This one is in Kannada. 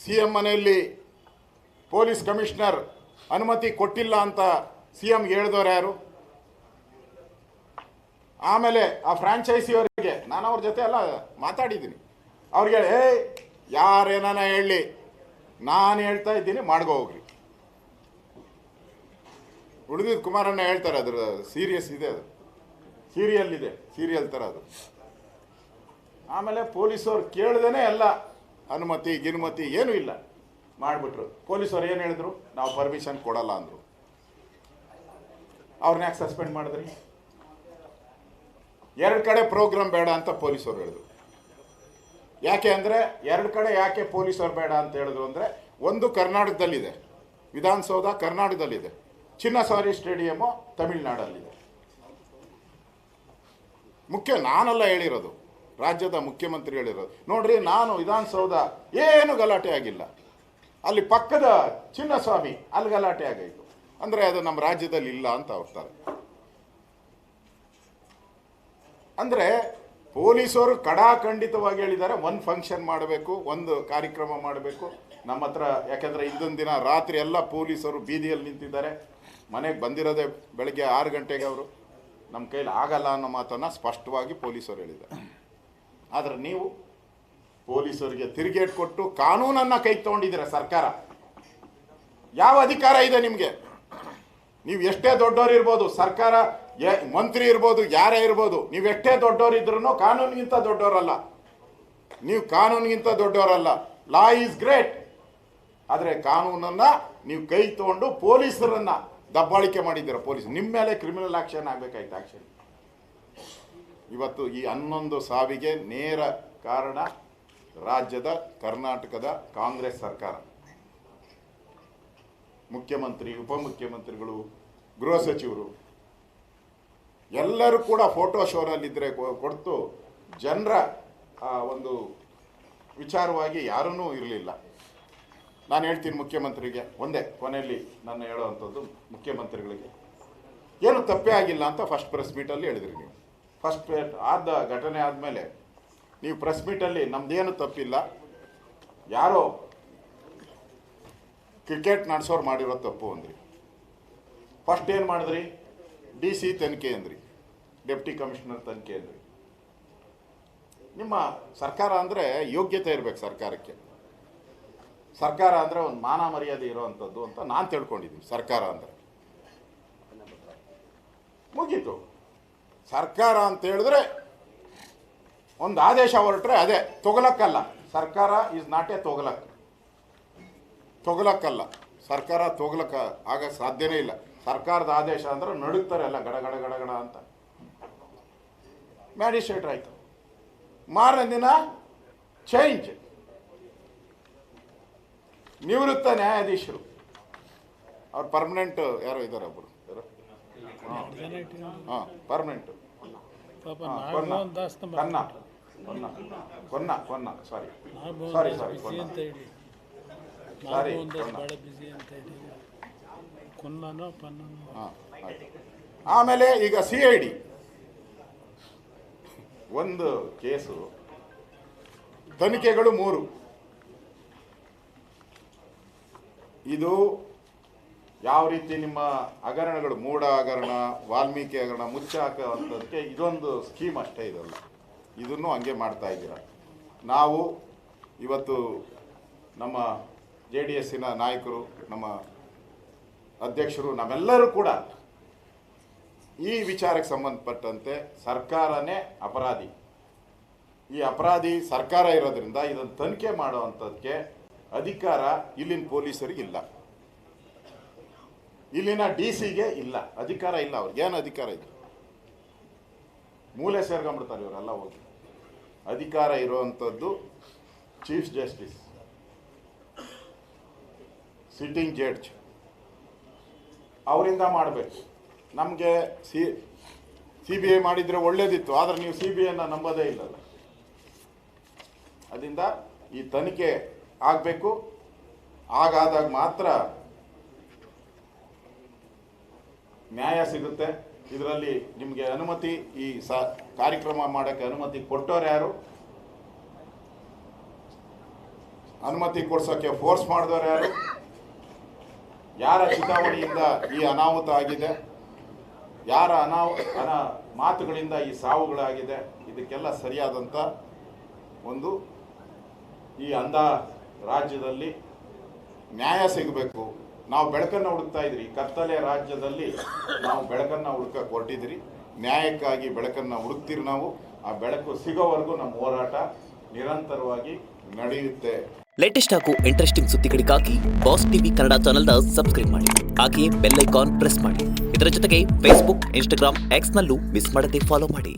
CM ಮನೆಯಲ್ಲಿ ಪೊಲೀಸ್ ಕಮಿಷನರ್ ಅನುಮತಿ ಕೊಟ್ಟಿಲ್ಲ ಅಂತ CM ಹೇಳಿದವರು ಯಾರು? ಆಮೇಲೆ ಆ ಫ್ರಾಂಚೈಸಿಯವರಿಗೆ ನಾನು ಅವ್ರ ಜೊತೆ ಎಲ್ಲ ಮಾತಾಡಿದ್ದೀನಿ. ಅವ್ರಿಗೆ ಯಾರೇನಾನ ಹೇಳಿ, ನಾನು ಹೇಳ್ತಾ ಇದ್ದೀನಿ, ಮಾಡ್ಕೋ ಹೋಗ್ರಿ. ಉಳಿದಿದ್ದು ಕುಮಾರಣ್ಣ ಹೇಳ್ತಾರೆ, ಅದ್ರ ಸೀರಿಯಸ್ ಇದೆ, ಅದು ಸೀರಿಯಲ್ ಇದೆ, ಸೀರಿಯಲ್ ಥರ ಅದು. ಆಮೇಲೆ ಪೊಲೀಸವ್ರು ಕೇಳ್ದೇ ಎಲ್ಲ ಅನುಮತಿ ಗಿನುಮತಿ ಏನೂ ಇಲ್ಲ ಮಾಡಿಬಿಟ್ರು. ಪೊಲೀಸವ್ರು ಏನು ಹೇಳಿದ್ರು? ನಾವು ಪರ್ಮಿಷನ್ ಕೊಡಲ್ಲ ಅಂದರು. ಅವ್ರನ್ನ ಯಾಕೆ ಸಸ್ಪೆಂಡ್ ಮಾಡಿದ್ರಿ? ಎರಡು ಕಡೆ ಪ್ರೋಗ್ರಾಮ್ ಬೇಡ ಅಂತ ಪೊಲೀಸವ್ರು ಹೇಳಿದ್ರು. ಯಾಕೆ ಅಂದರೆ, ಎರಡು ಕಡೆ ಯಾಕೆ ಪೊಲೀಸವ್ರು ಬೇಡ ಅಂತ ಹೇಳಿದ್ರು ಅಂದರೆ, ಒಂದು ಕರ್ನಾಟಕದಲ್ಲಿದೆ, ವಿಧಾನಸೌಧ ಕರ್ನಾಟಕದಲ್ಲಿದೆ, ಚಿನ್ನಸ್ವಾರಿ ಸ್ಟೇಡಿಯಮ್ಮು ತಮಿಳ್ನಾಡಲ್ಲಿದೆ. ನಾನೆಲ್ಲ ಹೇಳಿರೋದು, ರಾಜ್ಯದ ಮುಖ್ಯಮಂತ್ರಿ ಹೇಳಿರೋದು. ನೋಡ್ರಿ, ನಾನು ವಿಧಾನಸೌಧ ಏನು ಗಲಾಟೆ ಆಗಿಲ್ಲ, ಅಲ್ಲಿ ಪಕ್ಕದ ಚಿನ್ನಸ್ವಾಮಿ ಅಲ್ಲಿ ಗಲಾಟೆ ಆಗಾಯಿತು. ಅಂದರೆ ಅದು ನಮ್ಮ ರಾಜ್ಯದಲ್ಲಿ ಇಲ್ಲ ಅಂತ ಹೋಗ್ತಾರೆ. ಅಂದರೆ ಪೊಲೀಸರು ಕಡಾಖಂಡಿತವಾಗಿ ಹೇಳಿದ್ದಾರೆ, ಒಂದು ಫಂಕ್ಷನ್ ಮಾಡಬೇಕು, ಒಂದು ಕಾರ್ಯಕ್ರಮ ಮಾಡಬೇಕು ನಮ್ಮ ಹತ್ರ. ಯಾಕೆಂದರೆ ಇಂದೊಂದು ದಿನ ರಾತ್ರಿ ಎಲ್ಲ ಪೊಲೀಸರು ಬೀದಿಯಲ್ಲಿ ನಿಂತಿದ್ದಾರೆ. ಮನೆಗೆ ಬಂದಿರೋದೇ ಬೆಳಗ್ಗೆ 6 ಗಂಟೆಗೆ. ಅವರು ನಮ್ಮ ಕೈಲಿ ಆಗಲ್ಲ ಅನ್ನೋ ಮಾತನ್ನು ಸ್ಪಷ್ಟವಾಗಿ ಪೊಲೀಸರು ಹೇಳಿದ್ದಾರೆ. ಆದರೆ ನೀವು ಪೊಲೀಸರಿಗೆ ತಿರುಗೇಟು ಕೊಟ್ಟು ಕಾನೂನನ್ನು ಕೈ ತೊಗೊಂಡಿದ್ದೀರ. ಸರ್ಕಾರ ಯಾವ ಅಧಿಕಾರ ಇದೆ ನಿಮಗೆ? ನೀವು ಎಷ್ಟೇ ದೊಡ್ಡವರು ಇರ್ಬೋದು, ಸರ್ಕಾರ ಮಂತ್ರಿ ಇರ್ಬೋದು, ಯಾರೇ ಇರ್ಬೋದು, ನೀವು ಎಷ್ಟೇ ದೊಡ್ಡವರು ಇದ್ರೂ ಕಾನೂನಿಗಿಂತ ದೊಡ್ಡವರಲ್ಲ. ನೀವು ಕಾನೂನಿಗಿಂತ ದೊಡ್ಡವರಲ್ಲ. Law is great. ಆದರೆ ಕಾನೂನನ್ನು ನೀವು ಕೈ ತೊಗೊಂಡು ಪೊಲೀಸರನ್ನು ದಬ್ಬಾಳಿಕೆ ಮಾಡಿದ್ದೀರ. ಪೊಲೀಸ್ ನಿಮ್ಮ ಮೇಲೆ ಕ್ರಿಮಿನಲ್ ಆಕ್ಷನ್ ಆಗಬೇಕಾಯ್ತು. ಆಕ್ಷನ್ ಇವತ್ತು ಈ 11 ಸಾವಿಗೆ ನೇರ ಕಾರಣ ರಾಜ್ಯದ ಕರ್ನಾಟಕದ ಕಾಂಗ್ರೆಸ್ ಸರ್ಕಾರ. ಮುಖ್ಯಮಂತ್ರಿ, ಉಪಮುಖ್ಯಮಂತ್ರಿಗಳು, ಗೃಹ ಸಚಿವರು ಎಲ್ಲರೂ ಕೂಡ ಫೋಟೋ ಶೋನಲ್ಲಿದ್ದರೆ ಕೊಡ್ತು ಜನರ ಒಂದು ವಿಚಾರವಾಗಿ ಯಾರೂ ಇರಲಿಲ್ಲ. ನಾನು ಹೇಳ್ತೀನಿ ಮುಖ್ಯಮಂತ್ರಿಗೆ ಒಂದೇ ಕೊನೆಯಲ್ಲಿ ನಾನು ಹೇಳೋವಂಥದ್ದು, ಮುಖ್ಯಮಂತ್ರಿಗಳಿಗೆ ಏನು ತಪ್ಪೇ ಆಗಿಲ್ಲ ಅಂತ ಫಸ್ಟ್ ಪ್ರೆಸ್ ಮೀಟಲ್ಲಿ ಹೇಳಿದ್ರಿ ನೀವು. ಫಸ್ಟ್ ಆದ ಘಟನೆ ಆದಮೇಲೆ ನೀವು ಪ್ರೆಸ್ ಮೀಟಲ್ಲಿ ನಮ್ಮದೇನು ತಪ್ಪಿಲ್ಲ, ಯಾರೋ ಕ್ರಿಕೆಟ್ ನಡೆಸೋರು ಮಾಡಿರೋ ತಪ್ಪು ಅಂದ್ರಿ. ಫಸ್ಟ್ ಏನು ಮಾಡಿದ್ರಿ? DC ತನಿಖೆ ಅಂದ್ರಿ, ಡೆಪ್ಟಿ ಕಮಿಷನರ್ ತನಿಖೆ ಅಂದ್ರಿ. ನಿಮ್ಮ ಸರ್ಕಾರ ಅಂದರೆ ಯೋಗ್ಯತೆ ಇರಬೇಕು. ಸರ್ಕಾರಕ್ಕೆ ಸರ್ಕಾರ ಅಂದರೆ ಒಂದು ಮಾನ ಮರ್ಯಾದೆ ಇರೋವಂಥದ್ದು ಅಂತ ನಾನು ತಿಳ್ಕೊಂಡಿದ್ದೀನಿ. ಸರ್ಕಾರ ಅಂದರೆ ಮುಗೀತು. ಸರ್ಕಾರ ಅಂತ ಹೇಳಿದ್ರೆ ಒಂದು ಆದೇಶ ಹೊರಟ್ರೆ ಅದೇ ತೊಗಲಕ್ಕಲ್ಲ. ಸರ್ಕಾರ ಈಸ್ ನಾಟ್ ಎ ತೊಗಲಕ್ಕಲ್ಲ. ಸರ್ಕಾರ ತೊಗಲಕ್ಕ ಆಗ ಸಾಧ್ಯನೇ ಇಲ್ಲ. ಸರ್ಕಾರದ ಆದೇಶ ಅಂದ್ರೆ ನಡುಗ್ತಾರೆ ಎಲ್ಲ, ಗಡಗಡ ಗಡಗಡ ಅಂತ. ಮ್ಯಾಜಿಸ್ಟ್ರೇಟ್ ಆಯಿತು, ಮಾರನೇ ದಿನ ಚೇಂಜ್. ನಿವೃತ್ತ ನ್ಯಾಯಾಧೀಶರು, ಅವ್ರು ಪರ್ಮನೆಂಟ್ ಯಾರೋ ಇದ್ದಾರೆ, ಒಬ್ಬರು ಯಾರೋ ಪರ್ಮನೆಂಟ್ ಕೊನ್ನ ಆಮೇಲೆ ಈಗ CID ಒಂದು ಕೇಸು, ತನಿಖೆಗಳು 3. ಇದು ಯಾವ ರೀತಿ ನಿಮ್ಮ ಹಗರಣಗಳು, ಮೂಢ ಹಗರಣ, ವಾಲ್ಮೀಕಿ ಹಗರಣ ಮುಚ್ಚಾಕುವಂಥದ್ದಕ್ಕೆ ಇದೊಂದು ಸ್ಕೀಮ್ ಅಷ್ಟೇ. ಇದಲ್ಲ, ಇದನ್ನು ಹಂಗೆ ಮಾಡ್ತಾ ಇದ್ದೀರ. ನಾವು ಇವತ್ತು ನಮ್ಮ JDSನ ನಾಯಕರು, ನಮ್ಮ ಅಧ್ಯಕ್ಷರು, ನಾವೆಲ್ಲರೂ ಕೂಡ ಈ ವಿಚಾರಕ್ಕೆ ಸಂಬಂಧಪಟ್ಟಂತೆ ಸರ್ಕಾರನೇ ಅಪರಾಧಿ. ಈ ಅಪರಾಧಿ ಸರ್ಕಾರ ಇರೋದ್ರಿಂದ ಇದನ್ನು ತನಿಖೆ ಮಾಡುವಂಥದ್ದಕ್ಕೆ ಅಧಿಕಾರ ಇಲ್ಲಿನ ಪೊಲೀಸರಿಗೆ ಇಲ್ಲ, ಇಲ್ಲಿನ DC-ಗೆ ಇಲ್ಲ, ಅಧಿಕಾರ ಇಲ್ಲ. ಅವ್ರಿಗೇನು ಅಧಿಕಾರ ಇದೆ? ಮೂಲೆ ಸೇರ್ಕೊಂಡ್ಬಿಡ್ತಾರೆ ಇವರೆಲ್ಲ ಹೋಗಿ. ಅಧಿಕಾರ ಇರುವಂಥದ್ದು ಚೀಫ್ ಜಸ್ಟಿಸ್, ಸಿಟ್ಟಿಂಗ್ ಜಡ್ಜ್, ಅವರಿಂದ ಮಾಡಬೇಕು. ನಮಗೆ CBI ಮಾಡಿದರೆ ಒಳ್ಳೇದಿತ್ತು, ಆದರೆ ನೀವು CBIನ ನಂಬೋದೇ ಇಲ್ಲಲ್ಲ. ಅದರಿಂದ ಈ ತನಿಖೆ ಆಗಬೇಕು. ಹಾಗಾದಾಗ ಮಾತ್ರ ನ್ಯಾಯ ಸಿಗುತ್ತೆ. ಇದರಲ್ಲಿ ನಿಮಗೆ ಅನುಮತಿ, ಈ ಕಾರ್ಯಕ್ರಮ ಮಾಡೋಕ್ಕೆ ಅನುಮತಿ ಕೊಟ್ಟವ್ರು ಯಾರು? ಅನುಮತಿ ಕೊಡ್ಸೋಕ್ಕೆ ಫೋರ್ಸ್ ಮಾಡಿದವರು ಯಾರು? ಯಾರ ಚಿತಾವಣೆಯಿಂದ ಈ ಅನಾಹುತ ಆಗಿದೆ? ಯಾರ ಮಾತುಗಳಿಂದ ಈ ಸಾವುಗಳಾಗಿದೆ? ಇದಕ್ಕೆಲ್ಲ ಸರಿಯಾದಂಥ ಒಂದು ಈ ಅಂಧ ರಾಜ್ಯದಲ್ಲಿ ನ್ಯಾಯ ಸಿಗಬೇಕು. ನಾವು ಬೆಳಕನ್ನು ಹುಡುಕ್ತಾ ಇದ್ರಿ, ಕತ್ತಲೆ ರಾಜ್ಯದಲ್ಲಿ ನಾವು ಬೆಳಕನ್ನು ಹುಡುಕಕ್ಕೆ ಹೊರಟಿದ್ರಿ. ನ್ಯಾಯಕ್ಕಾಗಿ ಬೆಳಕನ್ನು ಹುಡುಕ್ತೀರಿ ನಾವು. ಆ ಬೆಳಕು ಸಿಗೋವರೆಗೂ ನಮ್ಮ ಹೋರಾಟ ನಿರಂತರವಾಗಿ ನಡೆಯುತ್ತೆ. ಲೇಟೆಸ್ಟ್ ಹಾಗೂ ಇಂಟ್ರೆಸ್ಟಿಂಗ್ ಸುದ್ದಿಗಳಿಗಾಗಿ ಬಾಸ್ ಟಿವಿ ಕನ್ನಡ ಚಾನೆಲ್ನ ಸಬ್ಸ್ಕ್ರೈಬ್ ಮಾಡಿ. ಹಾಗೆಯೇ ಬೆಲ್ ಐಕಾನ್ ಪ್ರೆಸ್ ಮಾಡಿ. ಇದರ ಜೊತೆಗೆ ಫೇಸ್ಬುಕ್, ಇನ್ಸ್ಟಾಗ್ರಾಮ್, ಎಕ್ಸ್ನಲ್ಲೂ ಮಿಸ್ ಮಾಡದೆ ಫಾಲೋ ಮಾಡಿ.